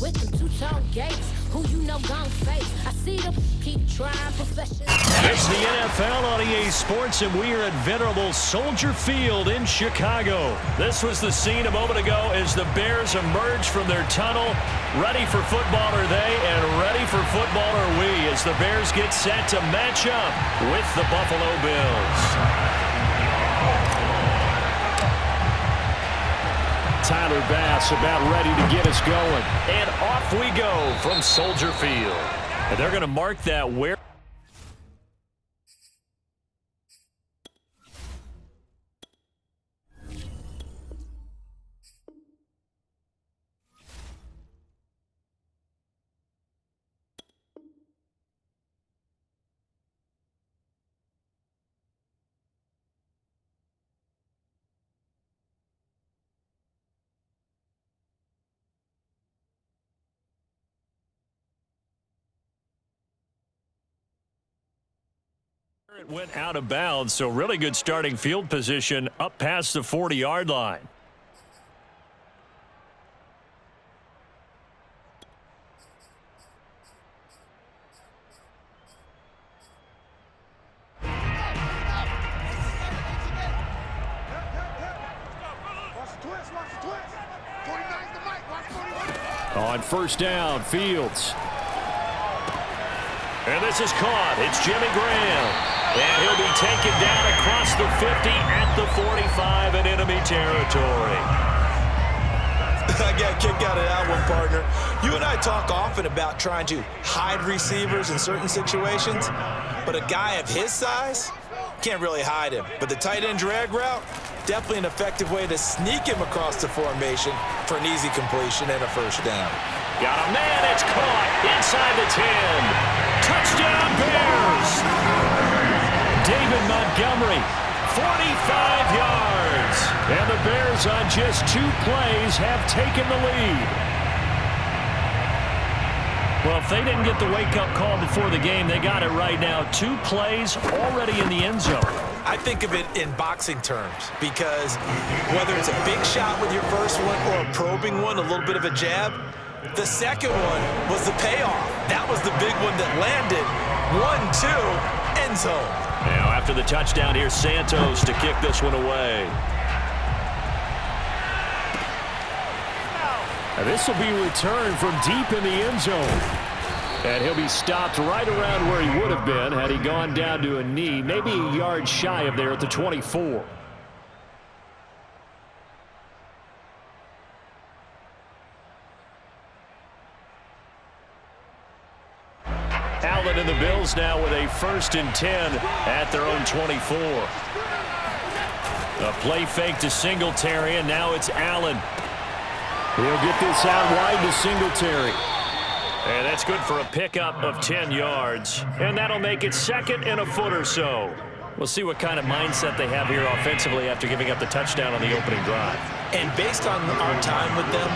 with them two-tone gates. Who you know gon' face? I see them keep trying professional. It's the NFL on EA Sports, and we are at venerable Soldier Field in Chicago. This was the scene a moment ago as the Bears emerged from their tunnel. Ready for football are they, and ready for football are we, as the Bears get set to match up with the Buffalo Bills. Tyler Bass about ready to get us going. And off we go from Soldier Field. And they're going to mark that where. It went out of bounds, so really good starting field position up past the 40-yard line. On first down, Fields. And this is caught. It's Jimmy Graham. And he'll be taken down across the 50 at the 45 in enemy territory. I got a kick out of that one, partner. You and I talk often about trying to hide receivers in certain situations, but a guy of his size can't really hide him. But the tight end drag route, definitely an effective way to sneak him across the formation for an easy completion and a first down. Got a man, it's caught inside the 10. Touchdown, Bears! David Montgomery, 45 yards. And the Bears on just 2 plays have taken the lead. Well, if they didn't get the wake-up call before the game, they got it right now. 2 plays already in the end zone. I think of it in boxing terms because whether it's a big shot with your first one or a probing one, a little bit of a jab, the second one was the payoff. That was the big one that landed. 1-2, end zone. Now after the touchdown, here's Santos to kick this one away. And this will be returned from deep in the end zone. And he'll be stopped right around where he would have been had he gone down to a knee, maybe a yard shy of there at the 24. Allen and the Bills now with a 1st and 10 at their own 24. A play fake to Singletary, and now it's Allen. He'll get this out wide to Singletary. And that's good for a pickup of 10 yards. And that'll make it 2nd and a foot or so. We'll see what kind of mindset they have here offensively after giving up the touchdown on the opening drive. And based on our time with them,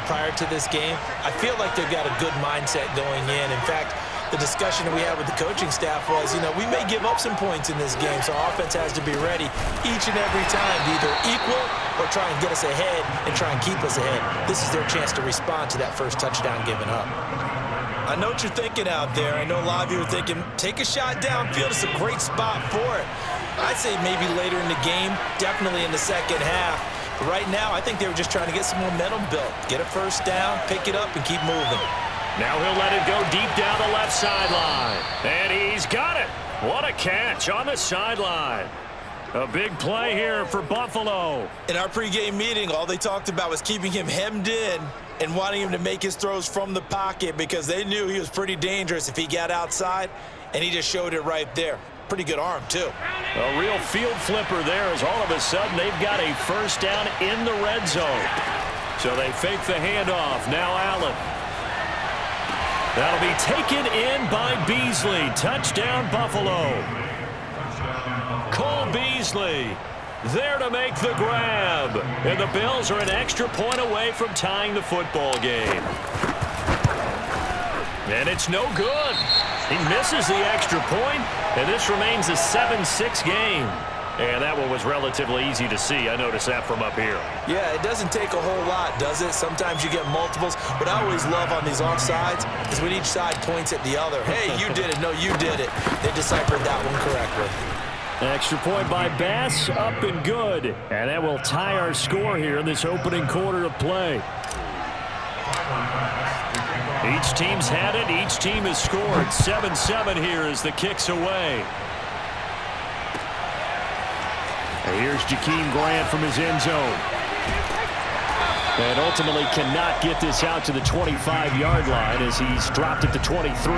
prior to this game, I feel like they've got a good mindset going in. In fact, the discussion that we had with the coaching staff was, we may give up some points in this game, so offense has to be ready each and every time to either equal or try and get us ahead and try and keep us ahead. This is their chance to respond to that first touchdown given up. I know what you're thinking out there. I know a lot of you are thinking, take a shot downfield. It's a great spot for it. I'd say maybe later in the game, definitely in the second half. But right now, I think they were just trying to get some momentum built. Get a first down, pick it up, and keep moving. Now he'll let it go deep down the left sideline. And he's got it. What a catch on the sideline. A big play here for Buffalo. In our pregame meeting, all they talked about was keeping him hemmed in and wanting him to make his throws from the pocket because they knew he was pretty dangerous if he got outside, and he just showed it right there. Pretty good arm, too. A real field flipper there as all of a sudden they've got a first down in the red zone. So they fake the handoff. Now Allen. That'll be taken in by Beasley. Touchdown, Buffalo. Cole Beasley there to make the grab. And the Bills are an extra point away from tying the football game. And it's no good. He misses the extra point, and this remains a 7-6 game. And that one was relatively easy to see. I noticed that from up here. Yeah, it doesn't take a whole lot, does it? Sometimes you get multiples. What I always love on these offsides is when each side points at the other. Hey, you did it. No, you did it. They deciphered that one correctly. Extra point by Bass, up and good. And that will tie our score here in this opening quarter of play. Each team's had it. Each team has scored. 7-7 here as the kick's away. And here's Jakeem Grant from his end zone. And ultimately cannot get this out to the 25-yard line as he's dropped it to 23.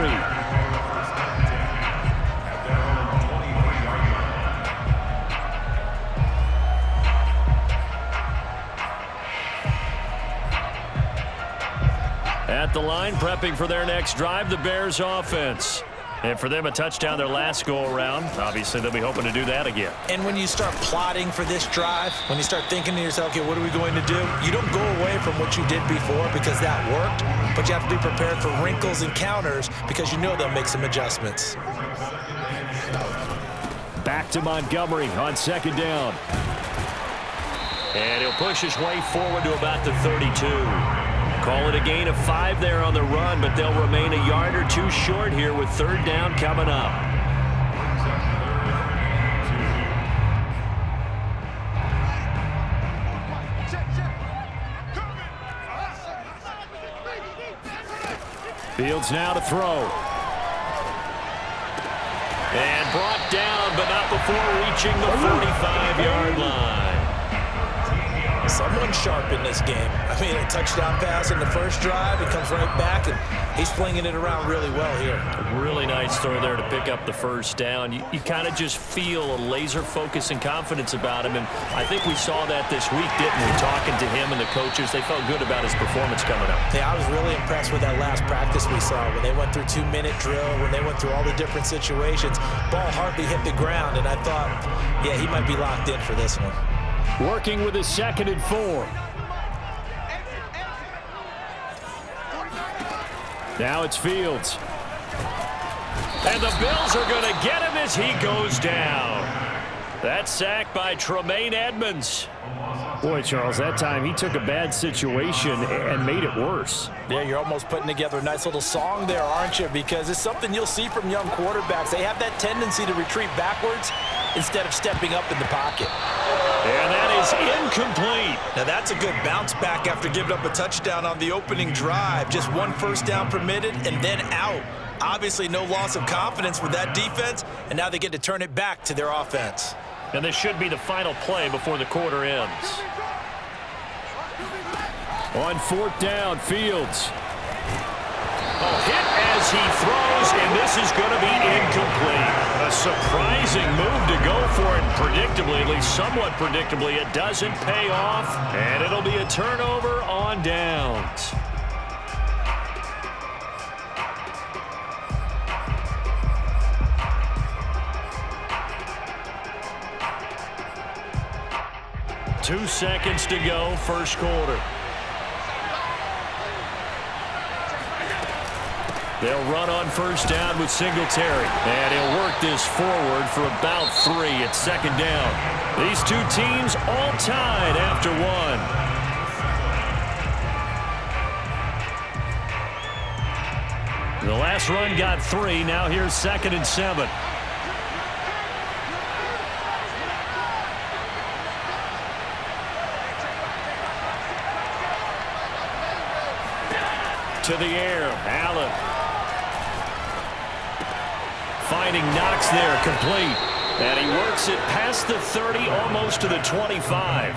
At the line, prepping for their next drive, the Bears offense. And for them, a touchdown their last go-around. Obviously, they'll be hoping to do that again. And when you start plotting for this drive, when you start thinking to yourself, okay, what are we going to do? You don't go away from what you did before because that worked, but you have to be prepared for wrinkles and counters because you know they'll make some adjustments. Back to Montgomery on second down. And he'll push his way forward to about the 32. Call it a gain of 5 there on the run, but they'll remain a yard or two short here with third down coming up. Fields now to throw. And brought down, but not before reaching the 45-yard line. Someone sharp in this game. I mean, a touchdown pass in the first drive. He comes right back, and he's flinging it around really well here. A really nice throw there to pick up the first down. You kind of just feel a laser focus and confidence about him, and I think we saw that this week, didn't we? Talking to him and the coaches, they felt good about his performance coming up. Yeah, I was really impressed with that last practice we saw when they went through 2-minute drill, when they went through all the different situations. Ball hardly hit the ground, and I thought, yeah, he might be locked in for this one. Working with his 2nd and 4. Now it's Fields. And the Bills are going to get him as he goes down. That sack by Tremaine Edmonds. Boy, Charles, that time he took a bad situation and made it worse. Yeah, you're almost putting together a nice little song there, aren't you? Because it's something you'll see from young quarterbacks. They have that tendency to retreat backwards instead of stepping up in the pocket. And that is incomplete. Now that's a good bounce back after giving up a touchdown on the opening drive. Just one first down permitted and then out. Obviously no loss of confidence with that defense, and now they get to turn it back to their offense. And this should be the final play before the quarter ends. On 4th down, Fields. Hit as he throws, and this is going to be incomplete. A surprising move to go for it, predictably, at least somewhat predictably. It doesn't pay off, and it'll be a turnover on downs. Two seconds to go, first quarter. They'll run on first down with Singletary. And he'll work this forward for about 3 at second down. These two teams all tied after 1. The last run got 3. Now here's 2nd and 7. To the air, Allen. Finding Knox there, complete. And he works it past the 30, almost to the 25.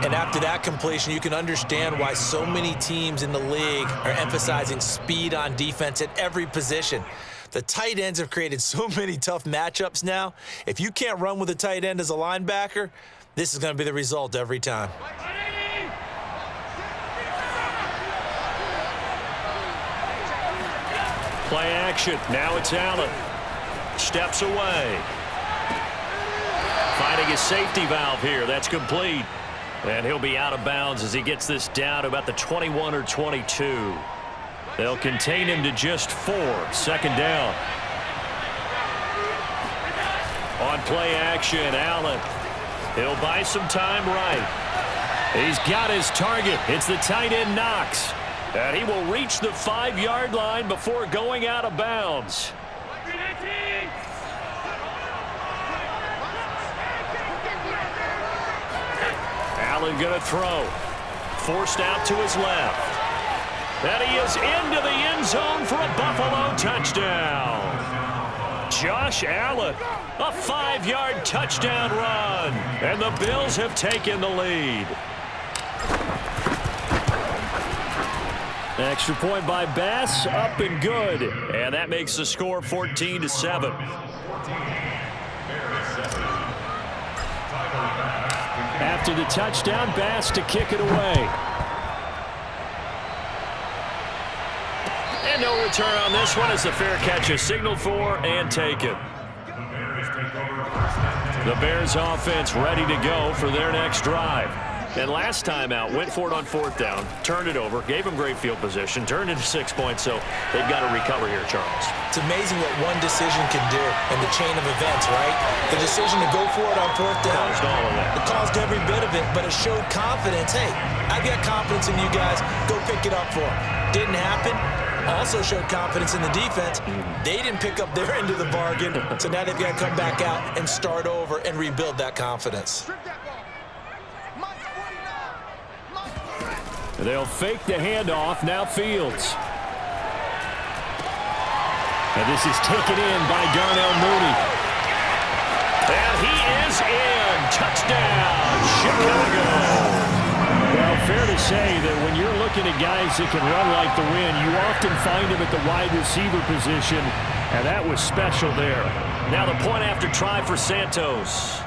And after that completion, you can understand why so many teams in the league are emphasizing speed on defense at every position. The tight ends have created so many tough matchups now. If you can't run with a tight end as a linebacker, this is going to be the result every time. Play action. Now it's Allen. Steps away. Finding his safety valve here. That's complete. And he'll be out of bounds as he gets this down to about the 21 or 22. They'll contain him to just 4. Second down. On play action, Allen. He'll buy some time right. He's got his target. It's the tight end Knox. And he will reach the 5-yard line before going out of bounds. Allen going to throw. Forced out to his left. And he is into the end zone for a Buffalo touchdown. Josh Allen, a 5-yard touchdown run. And the Bills have taken the lead. Extra point by Bass, up and good. And that makes the score 14-7. After the touchdown, Bass to kick it away. And no return on this one as the fair catch is signaled for and taken. The Bears offense ready to go for their next drive. And last time out, went for it on 4th down, turned it over, gave them great field position, turned into 6 points, so they've got to recover here, Charles. It's amazing what one decision can do in the chain of events, right? The decision to go for it on 4th down. Caused all of that. It caused every bit of it, but it showed confidence. Hey, I've got confidence in you guys. Go pick it up for them. Didn't happen. Also showed confidence in the defense. They didn't pick up their end of the bargain, so now they've got to come back out and start over and rebuild that confidence. They'll fake the handoff. Now Fields. And this is taken in by Darnell Mooney. And he is in. Touchdown, Chicago. Well, fair to say that when you're looking at guys that can run like the wind, you often find them at the wide receiver position, and that was special there. Now the point after try for Santos.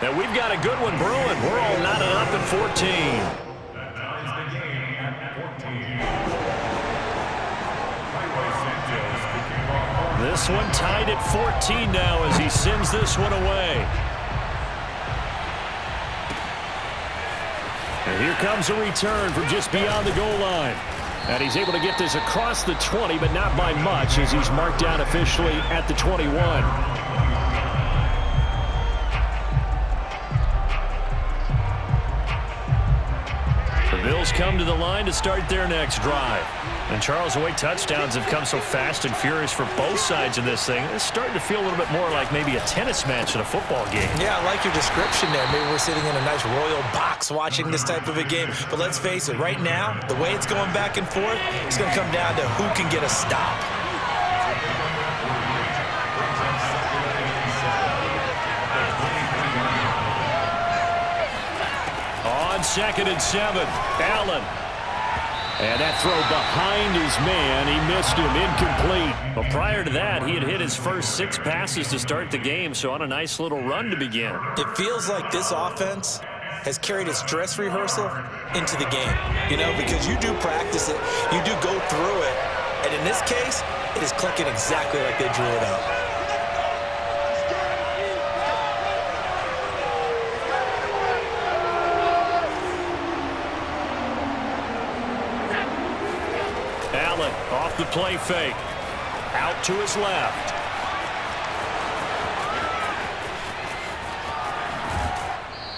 And we've got a good one brewing. We're all knotted up at 14. This one tied at 14 now as he sends this one away. And here comes a return from just beyond the goal line. And he's able to get this across the 20, but not by much as he's marked down officially at the 21. The Bills come to the line to start their next drive. And Charles, the way touchdowns have come so fast and furious for both sides of this thing, it's starting to feel a little bit more like maybe a tennis match in a football game. Yeah, I like your description there. Maybe we're sitting in a nice royal box watching this type of a game. But let's face it, right now, the way it's going back and forth, it's going to come down to who can get a stop. On 2nd and 7, Allen. And that throw behind his man, he missed him, incomplete. Well, prior to that, he had hit his first 6 passes to start the game, so on a nice little run to begin. It feels like this offense has carried its dress rehearsal into the game, you know, because you do practice it, you do go through it, and in this case, it is clicking exactly like they drew it up. Allen off the play fake. Out to his left.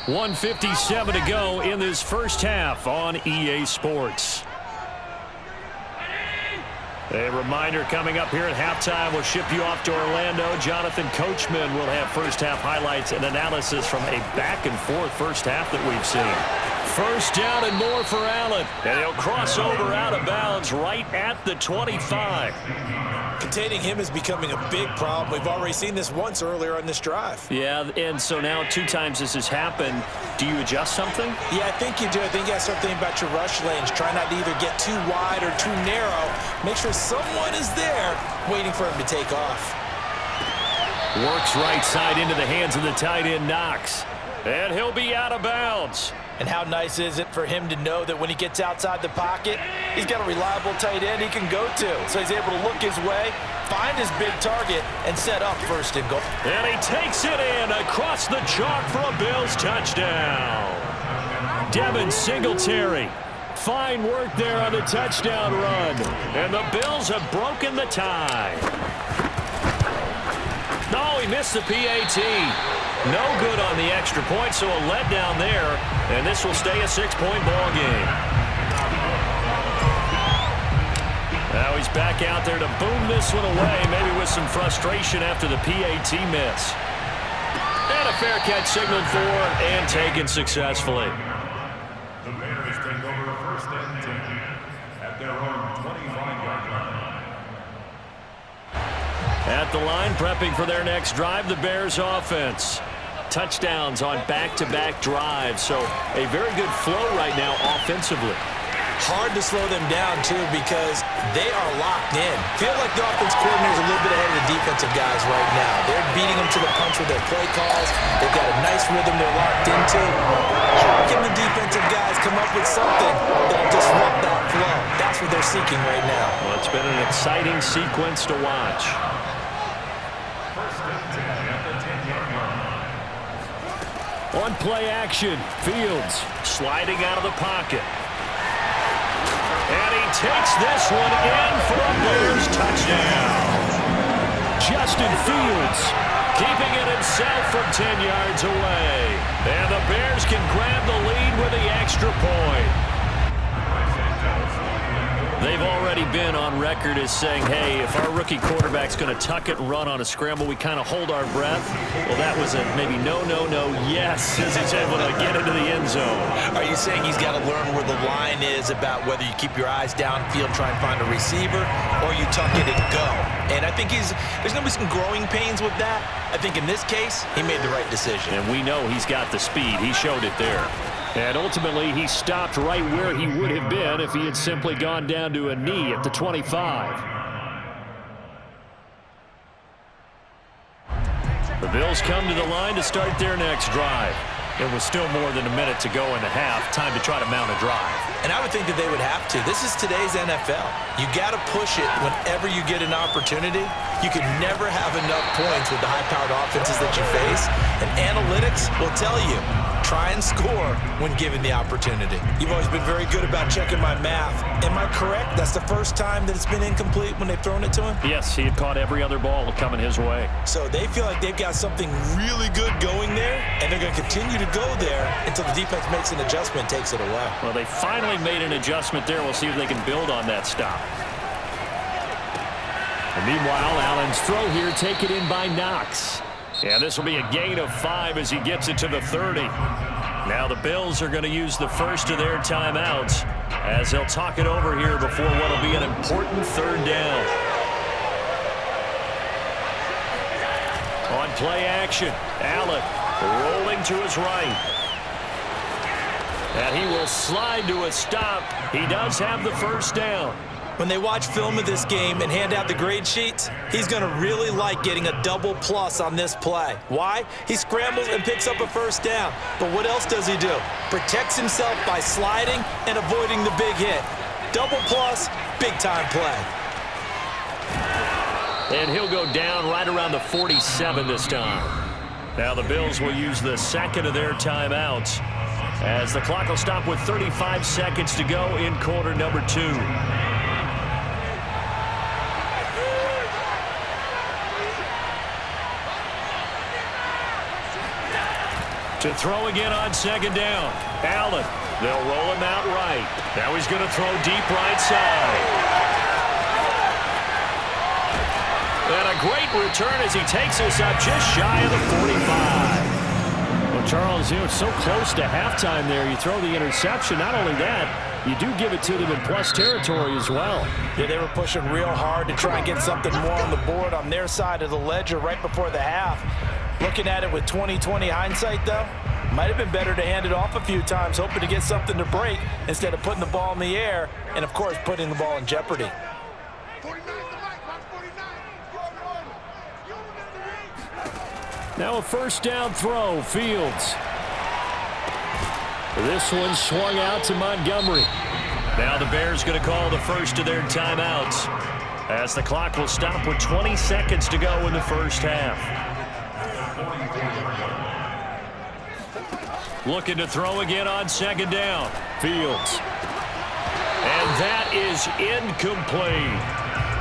.157 to go in this first half on EA Sports. A reminder coming up here at halftime, we'll ship you off to Orlando. Jonathan Coachman will have first half highlights and analysis from a back and forth first half that we've seen. First down and more for Allen. And he'll cross over out of bounds right at the 25. Containing him is becoming a big problem. We've already seen this once earlier on this drive. Yeah, and so now 2 times this has happened. Do you adjust something? Yeah, I think you do. I think you have something about your rush lanes. Try not to either get too wide or too narrow. Make sure someone is there waiting for him to take off. Works right side into the hands of the tight end Knox. And he'll be out of bounds. And how nice is it for him to know that when he gets outside the pocket, he's got a reliable tight end he can go to. So he's able to look his way, find his big target, and set up first and goal. And he takes it in across the chalk for a Bills touchdown. Devin Singletary. Fine work there on the touchdown run. And the Bills have broken the tie. Oh, he missed the PAT. No good on the extra point, so a letdown there, and this will stay a 6-point ball game. Now he's back out there to boom this one away, maybe with some frustration after the PAT miss. And a fair catch signaled for and taken successfully. The Bears take over first and 10 at their own 25-yard line. At the line, prepping for their next drive, the Bears offense. Touchdowns on back-to-back drives, so a very good flow right now offensively. Hard to slow them down, too, because they are locked in. Feel like the offense coordinator is a little bit ahead of the defensive guys right now. They're beating them to the punch with their play calls. They've got a nice rhythm they're locked into. How can the defensive guys come up with something that'll disrupt that flow? That's what they're seeking right now. Well, it's been an exciting sequence to watch. First and 10 at the 10-yard line. On play action, Fields sliding out of the pocket. And he takes this one in for a Bears touchdown. Justin Fields keeping it himself from 10 yards away. And the Bears can grab the lead with the extra point. They've already been on record as saying, hey, if our rookie quarterback's going to tuck it and run on a scramble, we kind of hold our breath. Well, that was a maybe no, yes, as he's able to get into the end zone. Are you saying he's got to learn where the line is about whether you keep your eyes downfield, try and find a receiver, or you tuck it and go? And I think there's going to be some growing pains with that. I think in this case, he made the right decision. And we know he's got the speed. He showed it there. And ultimately, he stopped right where he would have been if he had simply gone down to a knee at the 25. The Bills come to the line to start their next drive. It was still more than a minute to go in the half. Time to try to mount a drive. And I would think that they would have to. This is today's NFL. You got to push it whenever you get an opportunity. You can never have enough points with the high-powered offenses that you face. And analytics will tell you, try and score when given the opportunity. You've always been very good about checking my math. Am I correct? That's the first time that it's been incomplete when they've thrown it to him? Yes, he had caught every other ball coming his way. So they feel like they've got something really good going there, and they're going to continue to go there until the defense makes an adjustment, takes it away. Well, they finally made an adjustment there. We'll see if they can build on that stop. And meanwhile, Allen's throw here taken in by Knox. Yeah, this will be a gain of 5 as he gets it to the 30. Now the Bills are going to use the first of their timeouts as they'll talk it over here before what will be an important third down. On play action, Allen rolling to his right. And he will slide to a stop. He does have the first down. When they watch film of this game and hand out the grade sheets, he's going to really like getting a double plus on this play. Why? He scrambles and picks up a first down. But what else does he do? Protects himself by sliding and avoiding the big hit. Double plus, big-time play. And he'll go down right around the 47 this time. Now the Bills will use the second of their timeouts as the clock will stop with 35 seconds to go in quarter number 2. To throw again on second down. Allen, they'll roll him out right. Now he's going to throw deep right side. And a great return as he takes us up just shy of the 45. Well, Charles, it's so close to halftime there. You throw the interception. Not only that, you do give it to them in plus territory as well. Yeah, they were pushing real hard to try and get something more on the board on their side of the ledger right before the half. Looking at it with 20/20 hindsight, though, might have been better to hand it off a few times, hoping to get something to break instead of putting the ball in the air and, of course, putting the ball in jeopardy. Now a first down throw, Fields. This one swung out to Montgomery. Now the Bears going to call the first of their timeouts as the clock will stop with 20 seconds to go in the first half. Looking to throw again on second down. Fields. And that is incomplete.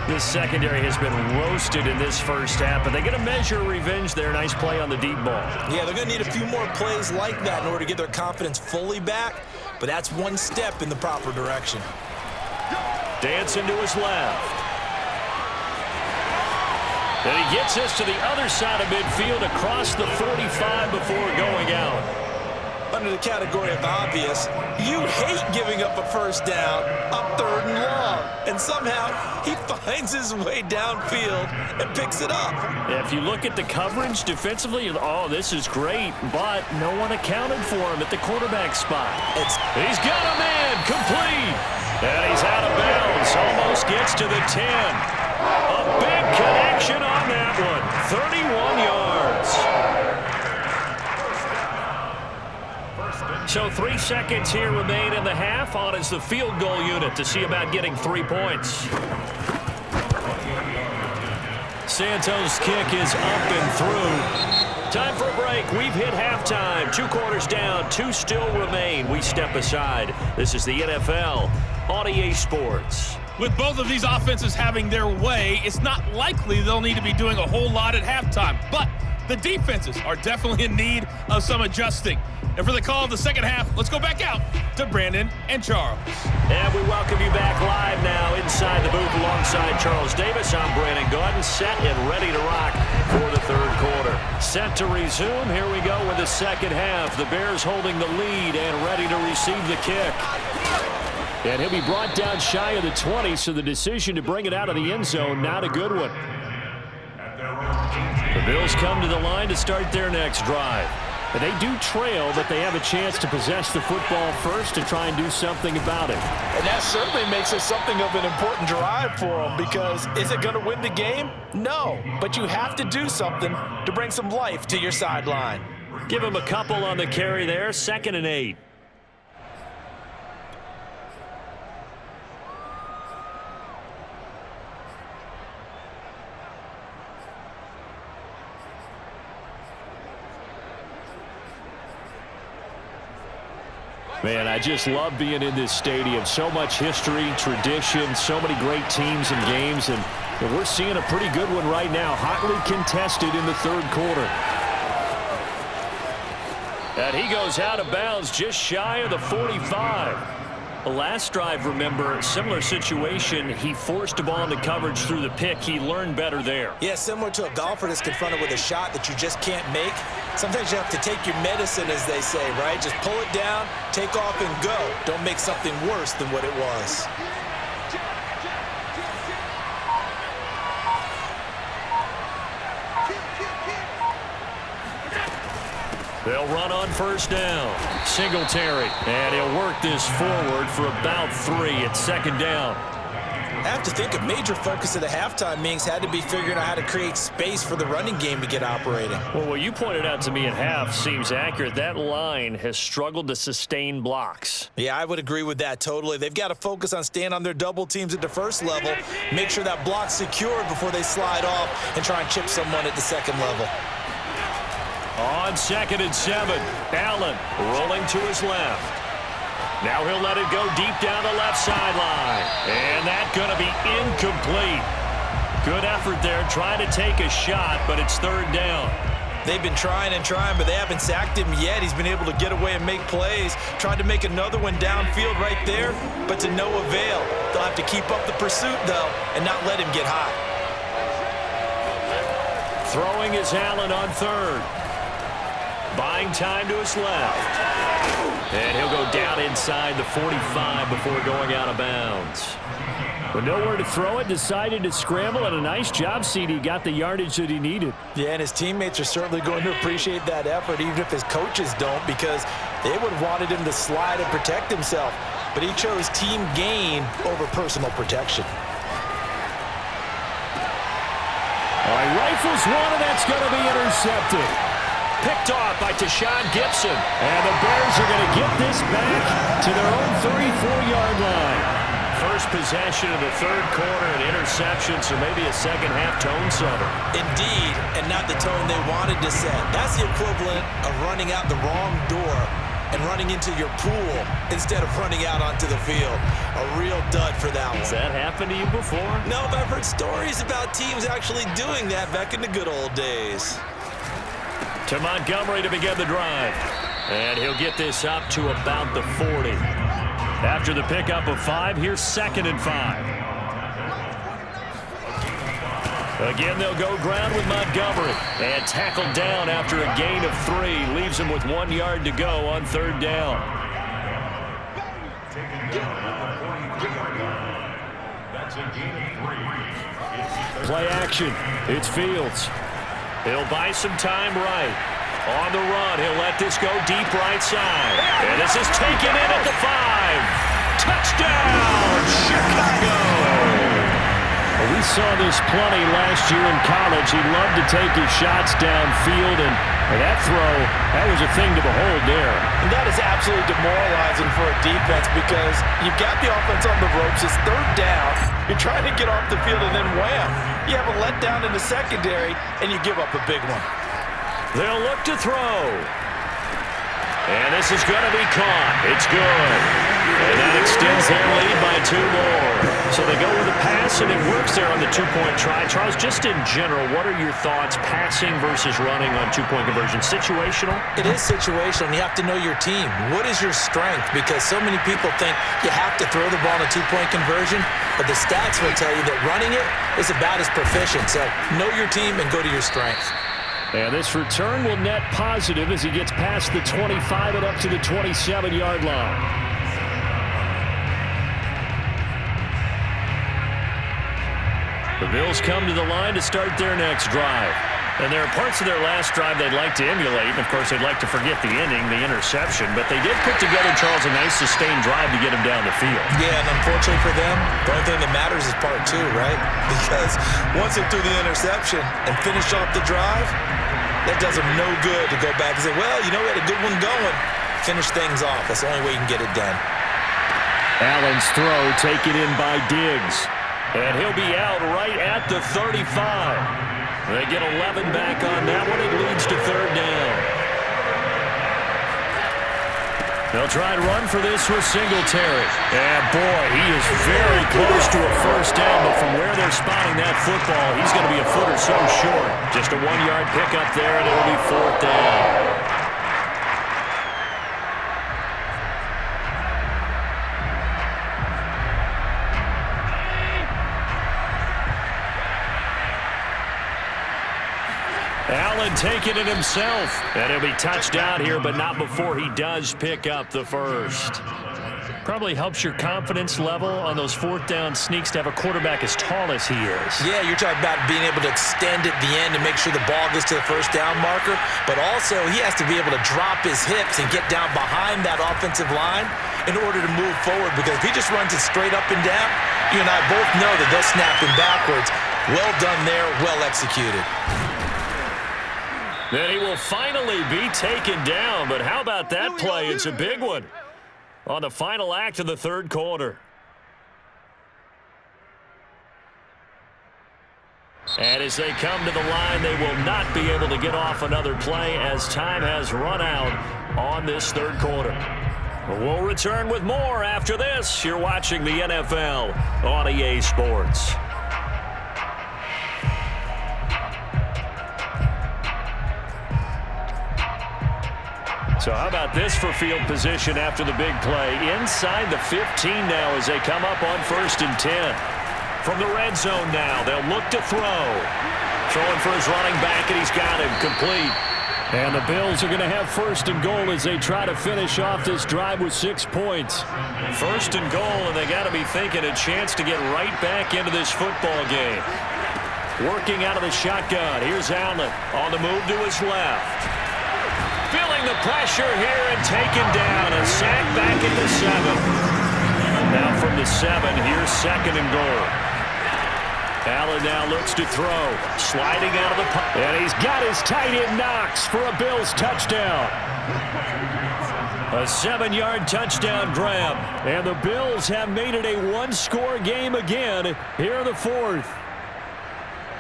The secondary has been roasted in this first half, but they get a measure of revenge there. Nice play on the deep ball. Yeah, they're going to need a few more plays like that in order to get their confidence fully back, but that's one step in the proper direction. Dancing to his left. And he gets us to the other side of midfield across the 45 before going out. Under the category of obvious, you hate giving up a first down, a 3rd and long, and somehow he finds his way downfield and picks it up. If you look at the coverage defensively, oh, this is great, but no one accounted for him at the quarterback spot. He's got a man, complete, and he's out of bounds, almost gets to the 10. A big connection on that one, 31 yards. So 3 seconds here remain in the half. On is the field goal unit to see about getting 3 points. Santos' kick is up and through. Time for a break. We've hit halftime. 2 quarters down, 2 still remain. We step aside. This is the NFL on EA Sports. With both of these offenses having their way, it's not likely they'll need to be doing a whole lot at halftime. But the defenses are definitely in need of some adjusting. And for the call of the second half, let's go back out to Brandon and Charles. And we welcome you back live now inside the booth alongside Charles Davis. I'm Brandon Gaudin, set and ready to rock for the 3rd quarter. Set to resume. Here we go with the second half. The Bears holding the lead and ready to receive the kick. And he'll be brought down shy of the 20, so the decision to bring it out of the end zone, not a good one. The Bills come to the line to start their next drive. And they do trail, but they have a chance to possess the football first to try and do something about it. And that certainly makes it something of an important drive for them, because is it going to win the game? No, but you have to do something to bring some life to your sideline. Give him a couple on the carry there, 2nd and 8. Man, I just love being in this stadium. So much history, tradition, so many great teams and games, and we're seeing a pretty good one right now, hotly contested in the 3rd quarter. And he goes out of bounds just shy of the 45. The last drive, remember, similar situation. He forced a ball into coverage through the pick. He learned better there. Yeah, similar to a golfer that's confronted with a shot that you just can't make. Sometimes you have to take your medicine, as they say, right? Just pull it down, take off, and go. Don't make something worse than what it was. They'll run on first down. Singletary. And he'll work this forward for about 3 at 2nd down. I have to think a major focus of the halftime meetings had to be figuring out how to create space for the running game to get operating. Well, what you pointed out to me at half seems accurate. That line has struggled to sustain blocks. Yeah, I would agree with that totally. They've got to focus on staying on their double teams at the first level, make sure that block's secured before they slide off and try and chip someone at the 2nd level. On 2nd and 7, Allen rolling to his left. Now he'll let it go deep down the left sideline. And that's going to be incomplete. Good effort there, trying to take a shot, but it's 3rd down. They've been trying and trying, but they haven't sacked him yet. He's been able to get away and make plays. Tried to make another one downfield right there, but to no avail. They'll have to keep up the pursuit, though, and not let him get hot. Throwing is Allen on 3rd. Buying time to his left. And he'll go down inside the 45 before going out of bounds. But nowhere to throw it, decided to scramble, and a nice job, CD. Got the yardage that he needed. Yeah, and his teammates are certainly going to appreciate that effort, even if his coaches don't, because they would have wanted him to slide and protect himself. But he chose team gain over personal protection. All right, rifles one, and that's going to be intercepted. Picked off by Tashawn Gibson. And the Bears are going to get this back to their own 34-yard line. First possession of the 3rd quarter, an interception, so maybe a second-half tone setter. Indeed, and not the tone they wanted to set. That's the equivalent of running out the wrong door and running into your pool instead of running out onto the field. A real dud for that one. Has that happened to you before? No, but I've heard stories about teams actually doing that back in the good old days. To Montgomery to begin the drive. And he'll get this up to about the 40. After the pickup of 5, here's 2nd and 5. Again, they'll go ground with Montgomery. And tackled down after a gain of 3. Leaves him with 1 yard to go on 3rd down. Play action. It's Fields. He'll buy some time right. On the run, he'll let this go deep right side. And this is taken in at the 5. Touchdown, Chicago! We saw this plenty last year in college. He loved to take his shots downfield, and that throw, that was a thing to behold there. And that is absolutely demoralizing for a defense because you've got the offense on the ropes. It's 3rd down. You're trying to get off the field, and then wham, you have a letdown in the secondary, and you give up a big one. They'll look to throw. And this is going to be caught. It's good. And that extends their lead by 2 more. So they go with a pass, and it works there on the 2-point try. Charles, just in general, what are your thoughts passing versus running on 2-point conversion? Situational? It is situational, and you have to know your team. What is your strength? Because so many people think you have to throw the ball in a 2-point conversion, but the stats will tell you that running it is about as proficient. So know your team and go to your strength. And this return will net positive as he gets past the 25 and up to the 27-yard line. The Bills come to the line to start their next drive. And there are parts of their last drive they'd like to emulate. And, of course, they'd like to forget the ending, the interception. But they did put together, Charles, a nice sustained drive to get him down the field. Yeah, and unfortunately for them, the only thing that matters is part 2, right? Because once they threw the interception and finished off the drive, that does them no good to go back and say, well, you know, we had a good one going. Finish things off. That's the only way you can get it done. Allen's throw taken in by Diggs. And he'll be out right at the 35. They get 11 back on that one. It leads to 3rd down. They'll try and run for this with Singletary. And, boy, he is very close to a 1st down, but from where they're spotting that football, he's going to be a foot or so short. Just a 1-yard pickup there, and it'll be 4th down. Allen taking it himself. And he'll be touched down here, but not before he does pick up the 1st. Probably helps your confidence level on those 4th down sneaks to have a quarterback as tall as he is. Yeah, you're talking about being able to extend at the end and make sure the ball gets to the 1st down marker. But also, he has to be able to drop his hips and get down behind that offensive line in order to move forward. Because if he just runs it straight up and down, you and I both know that they'll snap him backwards. Well done there, well executed. Then he will finally be taken down. But how about that play? It's a big one on the final act of the 3rd quarter. And as they come to the line, they will not be able to get off another play as time has run out on this 3rd quarter. We'll return with more after this. You're watching the NFL on EA Sports. So how about this for field position after the big play? Inside the 15 now as they come up on 1st and 10. From the red zone now, they'll look to throw. Throwing for his running back, and he's got him complete. And the Bills are going to have 1st and goal as they try to finish off this drive with 6 points. 1st and goal, and they got to be thinking a chance to get right back into this football game. Working out of the shotgun. Here's Allen on the move to his left. Feeling the pressure here and taken down. A sack back at the 7. Now from the 7, here's 2nd and goal. Allen now looks to throw. Sliding out of the pocket. And he's got his tight end Knox for a Bills touchdown. A 7-yard touchdown grab. And the Bills have made it a 1-score game again here in the 4th.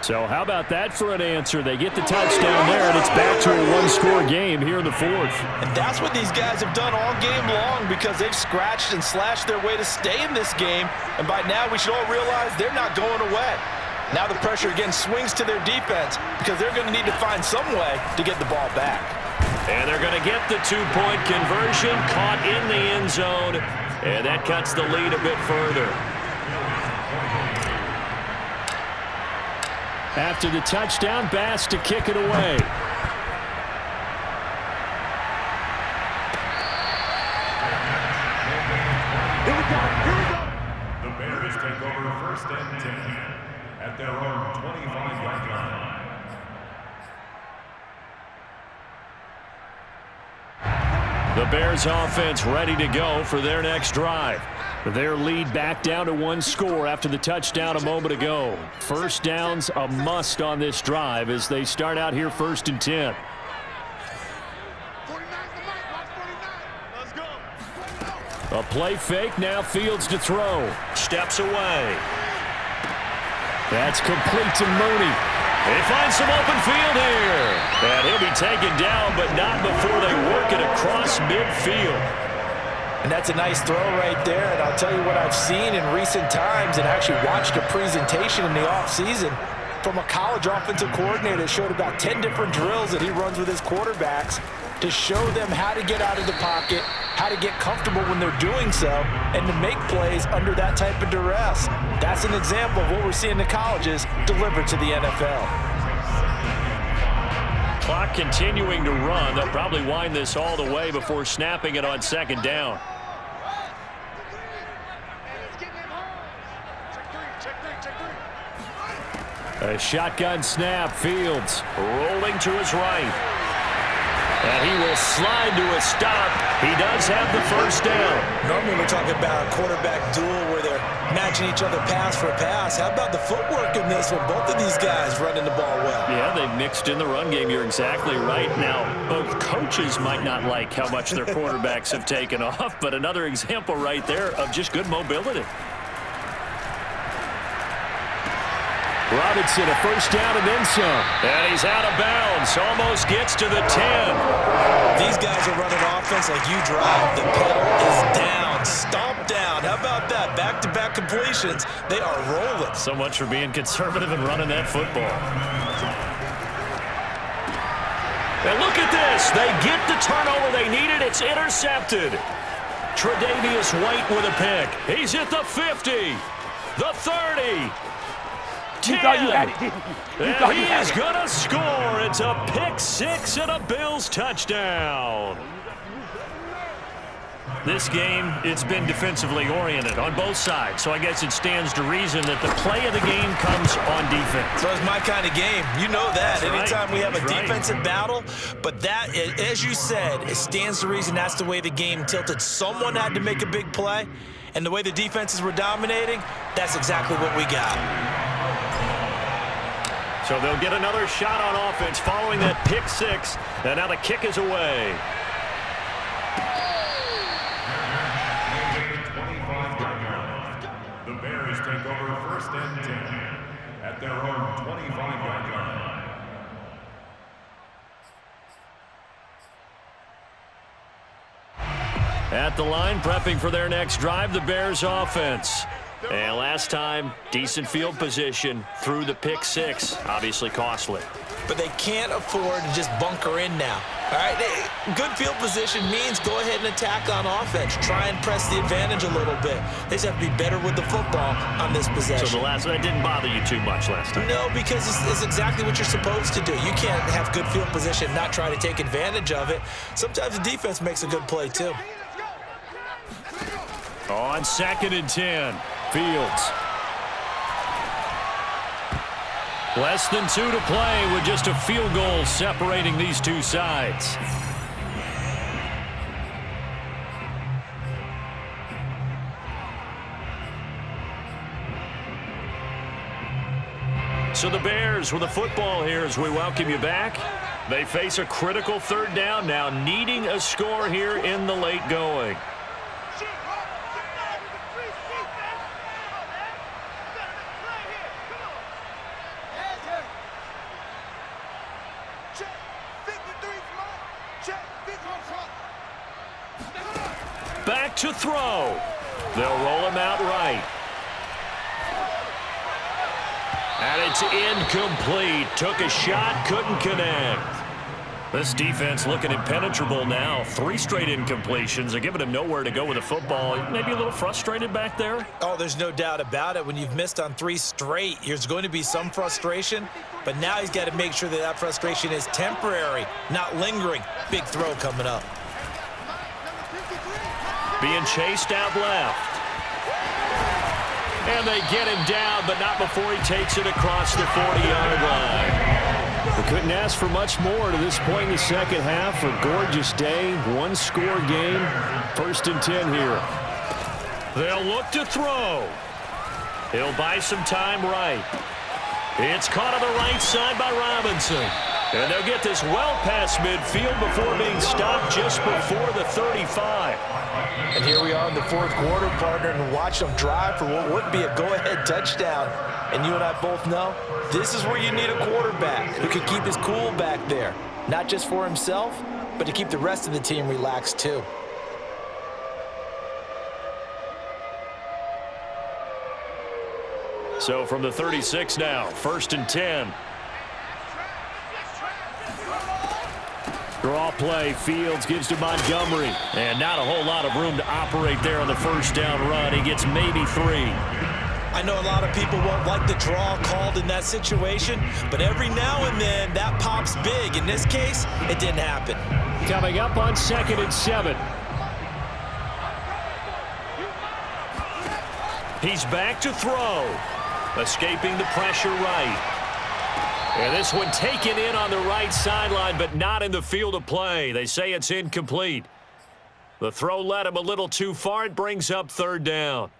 So how about that for an answer? They get the touchdown there, and it's back to a one-score game here in the fourth. And that's what these guys have done all game long because they've scratched and slashed their way to stay in this game. And by now, we should all realize they're not going away. Now the pressure again swings to their defense because they're going to need to find some way to get the ball back. And they're going to get the two-point conversion, caught in the end zone, and that cuts the lead a bit further. After the touchdown, Bass to kick it away. The Bears take over first and 10 at their own 25-yard line. The Bears offense ready to go for their next drive. Their lead back down to one score after the touchdown a moment ago. First down's a must on this drive as they start out here first and 10. A play fake, now Fields to throw. Steps away. That's complete to Mooney. He finds some open field here. And he'll be taken down, but not before they work it across midfield. And that's a nice throw right there. And I'll tell you what I've seen in recent times and actually watched a presentation in the offseason from a college offensive coordinator that showed about 10 different drills that he runs with his quarterbacks to show them how to get out of the pocket, how to get comfortable when they're doing so, and to make plays under that type of duress. That's an example of what we're seeing in the colleges delivered to the NFL. Clock continuing to run. They'll probably wind this all the way before snapping it on second down. A shotgun snap, Fields. Rolling to his right. And he will slide to a stop. He does have the first down. Normally we're talking about a quarterback duel where they're matching each other pass for pass. How about the footwork in this one? Both of these guys running the ball well. Yeah, they've mixed in the run game. You're exactly right. Now, both coaches might not like how much their quarterbacks have taken off, but another example right there of just good mobility. Robinson, a first down and then some. And he's out of bounds. Almost gets to the 10. These guys are running offense like you drive. The pedal is down. Stomp down. How about that? Back-to-back completions. They are rolling. So much for being conservative and running that football. And look at this. They get the turnover they needed. It's intercepted. Tre'Davious White with a pick. He's at the 50. The 30. 10. And he is going to score. It's a pick six and a Bills touchdown. This game, it's been defensively oriented on both sides, so I guess it stands to reason that the play of the game comes on defense. So it's my kind of game. You know that. That's anytime right. we have a That's right. defensive battle, but that, as you said, it stands to reason that's the way the game tilted. Someone had to make a big play, and the way the defenses were dominating, that's exactly what we got. So they'll get another shot on offense following that pick six, and now the kick is away. The Bears take over first and 10 at their own 25-yard line. At the line, prepping for their next drive, the Bears offense. And last time, decent field position through the pick six. Obviously costly. But they can't afford to just bunker in now. All right, good field position means go ahead and attack on offense. Try and press the advantage a little bit. They just have to be better with the football on this possession. So the last one didn't bother you too much last time? No, because it's exactly what you're supposed to do. You can't have good field position and not try to take advantage of it. Sometimes the defense makes a good play, too. On second and 10, Fields. Less than 2 to play with just a field goal separating these two sides. So the Bears with a football here as we welcome you back. They face a critical third down now, needing a score here in the late going. to throw. They'll roll him out right. And it's incomplete. Took a shot, couldn't connect. This defense looking impenetrable now. 3 straight incompletions. They're giving him nowhere to go with the football. Maybe a little frustrated back there? Oh, there's no doubt about it. When you've missed on 3 straight, there's going to be some frustration. But now he's got to make sure that that frustration is temporary, not lingering. Big throw coming up. Being chased out left. And they get him down, but not before he takes it across the 40-yard line. We couldn't ask for much more to this point in the second half. A gorgeous day, 1-score game. 1st and 10 here. They'll look to throw. He'll buy some time right. It's caught on the right side by Robinson. And they'll get this well past midfield before being stopped just before the 35. And here we are in the 4th quarter, partner, and watch them drive for what would be a go-ahead touchdown. And you and I both know this is where you need a quarterback who can keep his cool back there, not just for himself, but to keep the rest of the team relaxed too. So from the 36 now, 1st and 10. Draw play. Fields gives to Montgomery. And not a whole lot of room to operate there on the 1st down run. He gets maybe 3. I know a lot of people won't like the draw called in that situation, but every now and then that pops big. In this case, it didn't happen. Coming up on 2nd and 7. He's back to throw. Escaping the pressure right. And this one taken in on the right sideline, but not in the field of play. They say it's incomplete. The throw led him a little too far. It brings up 3rd down.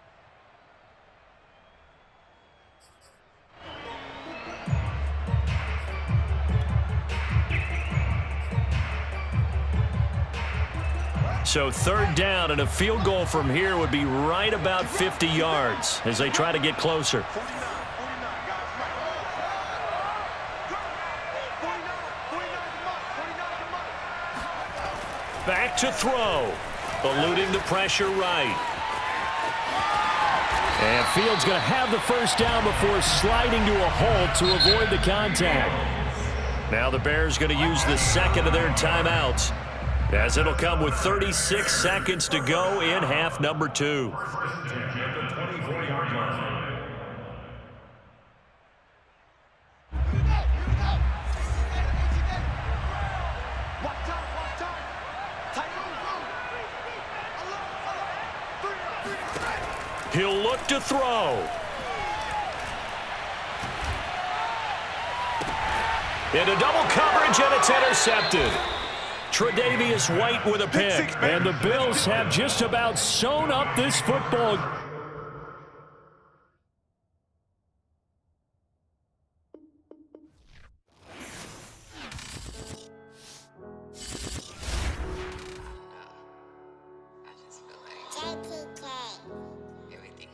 So 3rd down, and a field goal from here would be right about 50 yards as they try to get closer. Back to throw. Eluding the pressure right. And Fields going to have the 1st down before sliding to a halt to avoid the contact. Now the Bears going to use the 2nd of their timeouts, as it'll come with 36 seconds to go in half number 2. He'll look to throw. Into double coverage, and it's intercepted. Tre'Davious White with a pick. And the Bills have just about sewn up this football